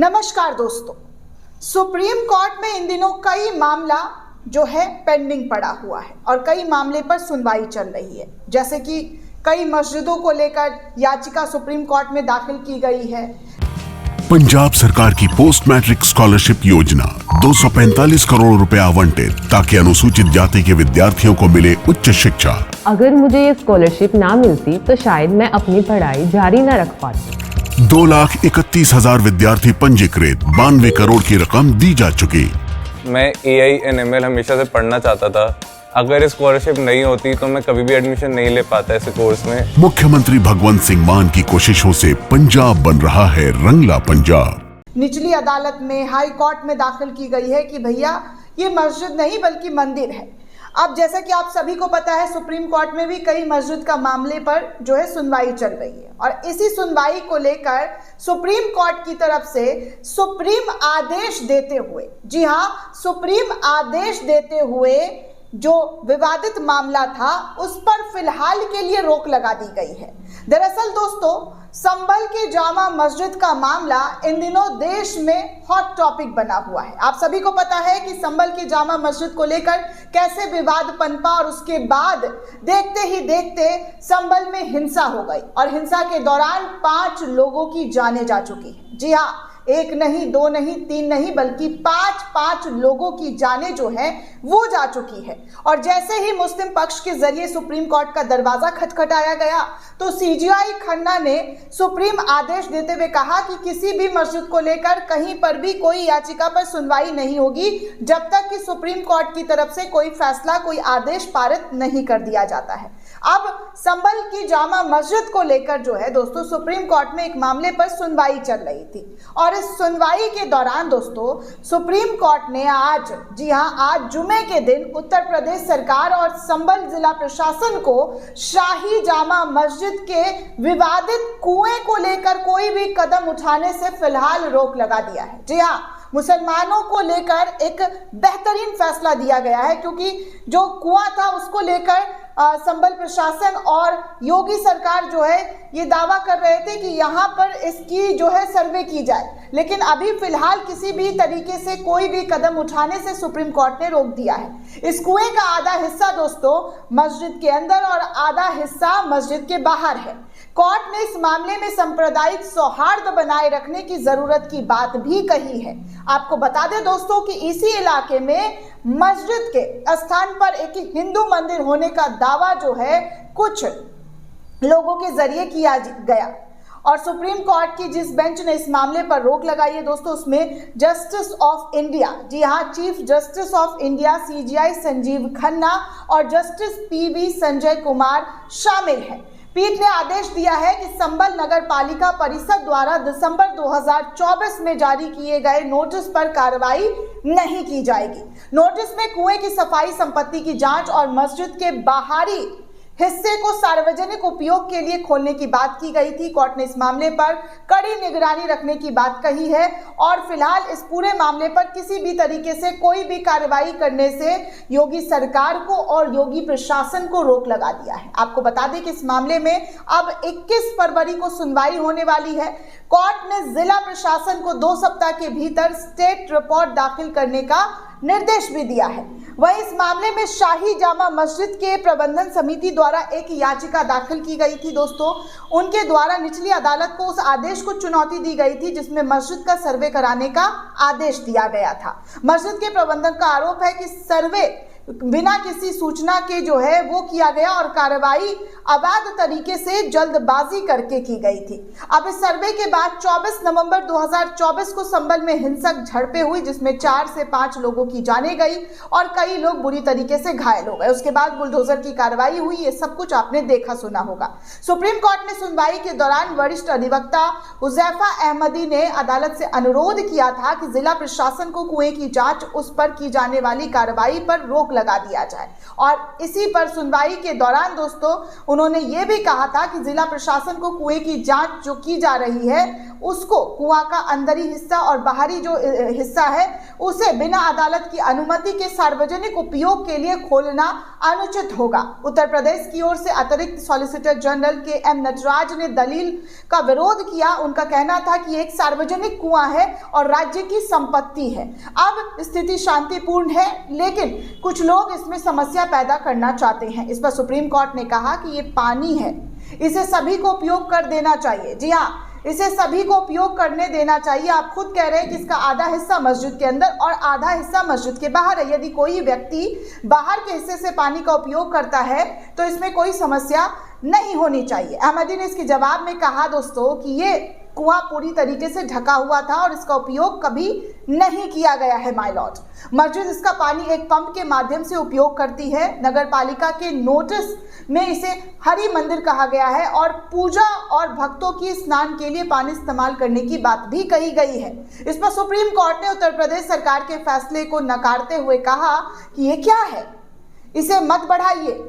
नमस्कार दोस्तों, supreme court में इन दिनों कई मामला जो है पेंडिंग पड़ा हुआ है और कई मामले पर सुनवाई चल रही है। जैसे कि कई मस्जिदों को लेकर याचिका सुप्रीम कोर्ट में दाखिल की गई है। पंजाब सरकार की पोस्ट मैट्रिक स्कॉलरशिप योजना 245 करोड़ रुपए आवंटित ताकि अनुसूचित जाति के विद्यार्थियों को मिले उच्च शिक्षा। अगर मुझे ये स्कॉलरशिप ना मिलती तो शायद मैं अपनी पढ़ाई जारी न रख पाती। 2,31,000 विद्यार्थी पंजीकृत, 92 करोड़ की रकम दी जा चुकी। मैं AI/ML हमेशा से पढ़ना चाहता था। अगर स्कॉलरशिप नहीं होती तो मैं कभी भी एडमिशन नहीं ले पाता ऐसे कोर्स में। मुख्यमंत्री भगवंत सिंह मान की कोशिशों से पंजाब बन रहा है रंगला पंजाब। निचली अदालत में, हाई कोर्ट में दाखिल की गई है कि भैया ये मस्जिद नहीं बल्कि मंदिर है। अब जैसा कि आप सभी को पता है, सुप्रीम कोर्ट में भी कई मस्जिद का मामले पर जो है सुनवाई चल रही है और इसी सुनवाई को लेकर सुप्रीम कोर्ट की तरफ से सुप्रीम आदेश देते हुए, जी हाँ, सुप्रीम आदेश देते हुए जो विवादित मामला था उस पर फिलहाल के लिए रोक लगा दी गई है। दरअसल दोस्तों, संभल के जामा मस्जिद का मामला इन दिनों देश में हॉट टॉपिक बना हुआ है। आप सभी को पता है कि संभल की जामा मस्जिद को लेकर कैसे विवाद पनपा और उसके बाद देखते ही देखते संभल में हिंसा हो गई और हिंसा के दौरान 5 लोगों की जानें जा चुकी है। जी हाँ, एक नहीं, दो नहीं, तीन नहीं, बल्कि 5 लोगों की जानें जो है वो जा चुकी है। और जैसे ही मुस्लिम पक्ष के जरिए सुप्रीम कोर्ट का दरवाजा खटखटाया गया तो CJI खन्ना ने सुप्रीम आदेश देते हुए कहा कि किसी भी मस्जिद को लेकर कहीं पर भी कोई याचिका पर सुनवाई नहीं होगी जब तक कि सुप्रीम कोर्ट की तरफ से कोई फैसला, कोई आदेश पारित नहीं कर दिया जाता है। अब संभल की जामा मस्जिद को लेकर जो है दोस्तों, सुप्रीम कोर्ट में एक मामले पर सुनवाई चल रही थी और इस सुनवाई के दौरान दोस्तों सुप्रीम कोर्ट ने आज, जी हाँ, आज जुमे के दिन उत्तर प्रदेश सरकार और संभल जिला प्रशासन को शाही जामा मस्जिद के विवादित कुएं को लेकर कोई भी कदम उठाने से फिलहाल रोक लगा दिया है। जी हाँ, मुसलमानों को लेकर एक बेहतरीन फैसला दिया गया है क्योंकि जो कुआं था उसको लेकर संभल प्रशासन और योगी सरकार जो है ये दावा कर रहे थे कि यहाँ पर इसकी जो है सर्वे की जाए, लेकिन अभी फिलहाल किसी भी तरीके से कोई भी कदम उठाने से सुप्रीम कोर्ट ने रोक दिया है। इस कुएं का आधा हिस्सा दोस्तों मस्जिद के अंदर और आधा हिस्सा मस्जिद के बाहर है। कोर्ट ने इस मामले में सांप्रदायिक सौहार्द बनाए रखने की जरूरत की बात भी कही है। आपको बता दें दोस्तों कि इसी इलाके में मस्जिद के स्थान पर एक हिंदू मंदिर होने का दावा जो है कुछ लोगों के जरिए किया गया और सुप्रीम कोर्ट की जिस बेंच ने इस मामले पर रोक लगाई है दोस्तों, उसमें जस्टिस ऑफ इंडिया, जी हाँ, chief justice of India CJI Sanjeev Khanna और जस्टिस PV संजय कुमार शामिल हैं। पीठ ने आदेश दिया है कि संभल नगर पालिका परिषद द्वारा दिसंबर 2024 में जारी किए गए नोटिस पर कार्रवाई नहीं की जाएगी। नोटिस में कुएं की सफाई, संपत्ति की जांच और मस्जिद के बाहरी हिस्से को सार्वजनिक उपयोग के लिए खोलने की बात की गई थी। कोर्ट ने इस मामले पर कड़ी निगरानी रखने की बात कही है और फिलहाल इस पूरे मामले पर किसी भी तरीके से कोई भी कार्रवाई करने से योगी सरकार को और योगी प्रशासन को रोक लगा दिया है। आपको बता दें कि इस मामले में अब 21 फरवरी को सुनवाई होने वाली है। कोर्ट ने जिला प्रशासन को 2 सप्ताह के भीतर स्टेट रिपोर्ट दाखिल करने का निर्देश भी दिया है। वहीं इस मामले में शाही जामा मस्जिद के प्रबंधन समिति द्वारा एक याचिका दाखिल की गई थी दोस्तों। उनके द्वारा निचली अदालत को उस आदेश को चुनौती दी गई थी जिसमें मस्जिद का सर्वे कराने का आदेश दिया गया था। मस्जिद के प्रबंधन का आरोप है कि सर्वे बिना किसी सूचना के जो है वो किया गया और कार्रवाई अवैध तरीके से जल्दबाजी करके की गई थी। अब इस सर्वे के बाद 24 नवंबर 2024 को संभल में हिंसक झड़पें हुई जिसमें 4 से 5 लोगों की जानें गई और कई लोग बुरी तरीके से घायल हो गए। उसके बाद बुलडोजर की कार्रवाई हुई। ये सब कुछ आपने देखा सुना होगा। सुप्रीम कोर्ट ने सुनवाई के दौरान वरिष्ठ अधिवक्ता हुजैफा अहमदी ने अदालत से अनुरोध किया था कि जिला प्रशासन को कुएं की जांच, उस पर की जाने वाली कार्रवाई पर रोक लगा दिया जाए और इसी पर सुनवाई के दौरान दोस्तों उन्होंने ये भी कहा था कि जिला प्रशासन को कुएं की जांच जो की जा रही है उसको, कुआं का अंदरी हिस्सा और बाहरी जो हिस्सा है उसे बिना अदालत की अनुमति के सार्वजनिक उपयोग के लिए खोलना अनुचित होगा। उत्तर प्रदेश की ओर से अतिरिक्त सॉलिसिटर जनरल के एम नटराज ने दलील का विरोध किया। उनका कहना था कि एक सार्वजनिक कुआं है और राज्य की संपत्ति है। अब स्थिति शांतिपूर्ण है, लेकिन कुछ लोग इसमें समस्या पैदा करना चाहते हैं। इस पर सुप्रीम कोर्ट ने कहा कि ये पानी है, इसे सभी को उपयोग कर देना चाहिए। जी हाँ, इसे सभी को उपयोग करने देना चाहिए। आप खुद कह रहे हैं कि इसका आधा हिस्सा मस्जिद के अंदर और आधा हिस्सा मस्जिद के बाहर है। यदि कोई व्यक्ति बाहर के हिस्से से पानी का उपयोग करता है तो इसमें कोई समस्या नहीं होनी चाहिए। अहमदी ने इसके जवाब में कहा दोस्तों कि ये कुआं पूरी तरीके से ढका हुआ था और इसका उपयोग कभी नहीं किया गया है माय लॉर्ड। मस्जिद इसका पानी एक पंप के माध्यम से उपयोग करती है। नगर पालिका के नोटिस में इसे हरि मंदिर कहा गया है और पूजा और भक्तों की स्नान के लिए पानी इस्तेमाल करने की बात भी कही गई है। इस पर सुप्रीम कोर्ट ने उत्तर प्रदेश सरकार के फैसले को नकारते हुए कहा कि ये क्या है, इसे मत बढ़ाइए,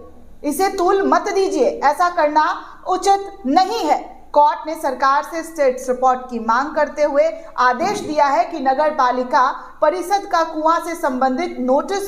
इसे तूल मत दीजिए, ऐसा करना उचित नहीं है। कोर्ट ने सरकार से स्टेटस रिपोर्ट की मांग करते हुए आदेश दिया है कि नगर पालिका परिषद का कुआं से संबंधित नोटिस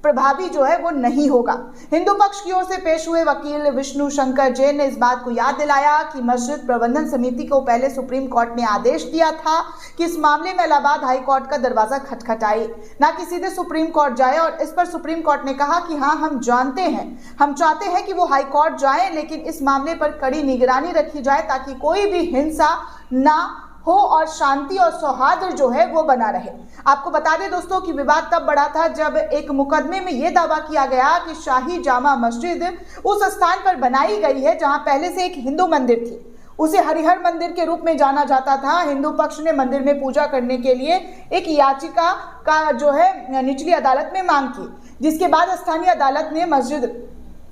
प्रभावी जो है वो नहीं होगा। हिंदू पक्ष की ओर से पेश हुए वकील विष्णु शंकर जैन ने इस बात को याद दिलाया कि मस्जिद प्रबंधन समिति को पहले सुप्रीम कोर्ट ने आदेश दिया था कि इस मामले में इलाहाबाद हाई कोर्ट का दरवाजा खटखटाए, ना कि सीधे सुप्रीम कोर्ट जाए। और इस पर सुप्रीम कोर्ट ने कहा कि हाँ, हम जानते हैं, हम चाहते हैं कि वो हाई कोर्ट जाए, लेकिन इस मामले पर कड़ी निगरानी रखी जाए ताकि कोई भी हिंसा ना हो और शांति और सौहार्द जो है वो बना रहे। आपको बता दें दोस्तों कि विवाद तब बढ़ा था जब एक मुकदमे में यह दावा किया गया कि शाही जामा मस्जिद उस स्थान पर बनाई गई है जहां पहले से एक हिंदू मंदिर थी। उसे हरिहर मंदिर के रूप में जाना जाता था। हिंदू पक्ष ने मंदिर में पूजा करने के लिए एक याचिका का जो है निचली अदालत में मांग की, जिसके बाद स्थानीय अदालत ने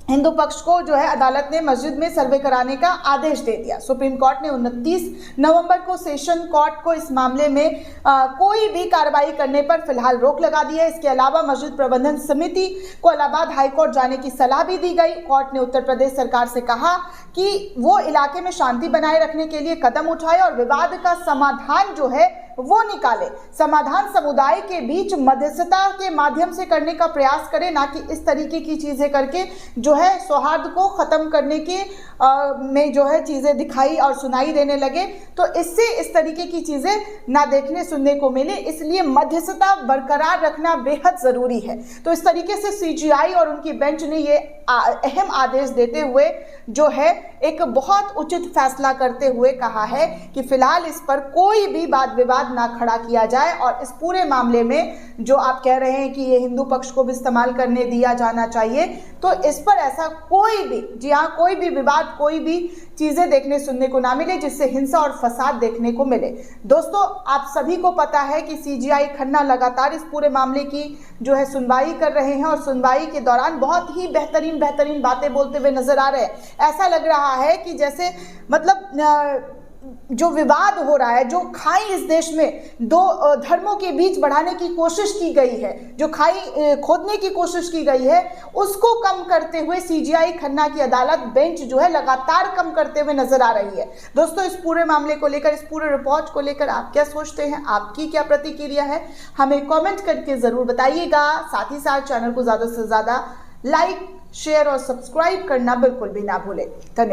हिंदू पक्ष को जो है अदालत ने मस्जिद में सर्वे कराने का आदेश दे दिया। सुप्रीम कोर्ट ने 29 नवंबर को सेशन कोर्ट को इस मामले में कोई भी कार्रवाई करने पर फिलहाल रोक लगा दी है। इसके अलावा मस्जिद प्रबंधन समिति को इलाहाबाद हाई कोर्ट जाने की सलाह भी दी गई। कोर्ट ने उत्तर प्रदेश सरकार से कहा कि वो इलाके में शांति बनाए रखने के लिए कदम उठाए और विवाद का समाधान जो है वो निकाले। समाधान समुदाय के बीच मध्यस्थता के माध्यम से करने का प्रयास करे, ना कि इस तरीके की चीजें करके जो है सौहार्द को खत्म करने के में जो है चीजें दिखाई और सुनाई देने लगे। तो इससे इस तरीके की चीजें ना देखने सुनने को मिले, इसलिए मध्यस्थता बरकरार रखना बेहद जरूरी है। तो इस तरीके से सीजीआई और उनकी बेंच ने ये अहम आदेश देते हुए जो है एक बहुत उचित फैसला करते हुए कहा है कि फिलहाल इस पर कोई भी वाद विवाद ना खड़ा किया जाए और इस पूरे मामले में जो आप कह रहे हैं कि ये हिंदू पक्ष को भी इस्तेमाल करने दिया जाना चाहिए, तो इस पर ऐसा कोई भी, जी हाँ, कोई भी विवाद, कोई भी चीजें देखने सुनने को ना मिले जिससे हिंसा और फसाद देखने को मिले। दोस्तों, आप सभी को पता है कि सीजीआई खन्ना लगातार इस पूरे मामले की जो है सुनवाई कर रहे हैं और सुनवाई के दौरान बहुत ही बेहतरीन बातें बोलते हुए नजर आ रहे हैं। ऐसा लग रहा है कि जैसे मतलब जो विवाद हो रहा है, जो खाई इस देश में दो धर्मों के बीच बढ़ाने की कोशिश की गई है, जो खाई खोदने की कोशिश की गई है, उसको कम करते हुए सीजीआई खन्ना की अदालत बेंच जो है लगातार कम करते हुए नजर आ रही है। दोस्तों, इस पूरे मामले को लेकर, इस पूरे रिपोर्ट को लेकर आप क्या सोचते हैं, आपकी क्या प्रतिक्रिया है, हमें कमेंट करके जरूर बताइएगा। साथ ही साथ चैनल को ज्यादा से ज्यादा लाइक, शेयर और सब्सक्राइब करना बिल्कुल भी ना भूलें। धन्यवाद।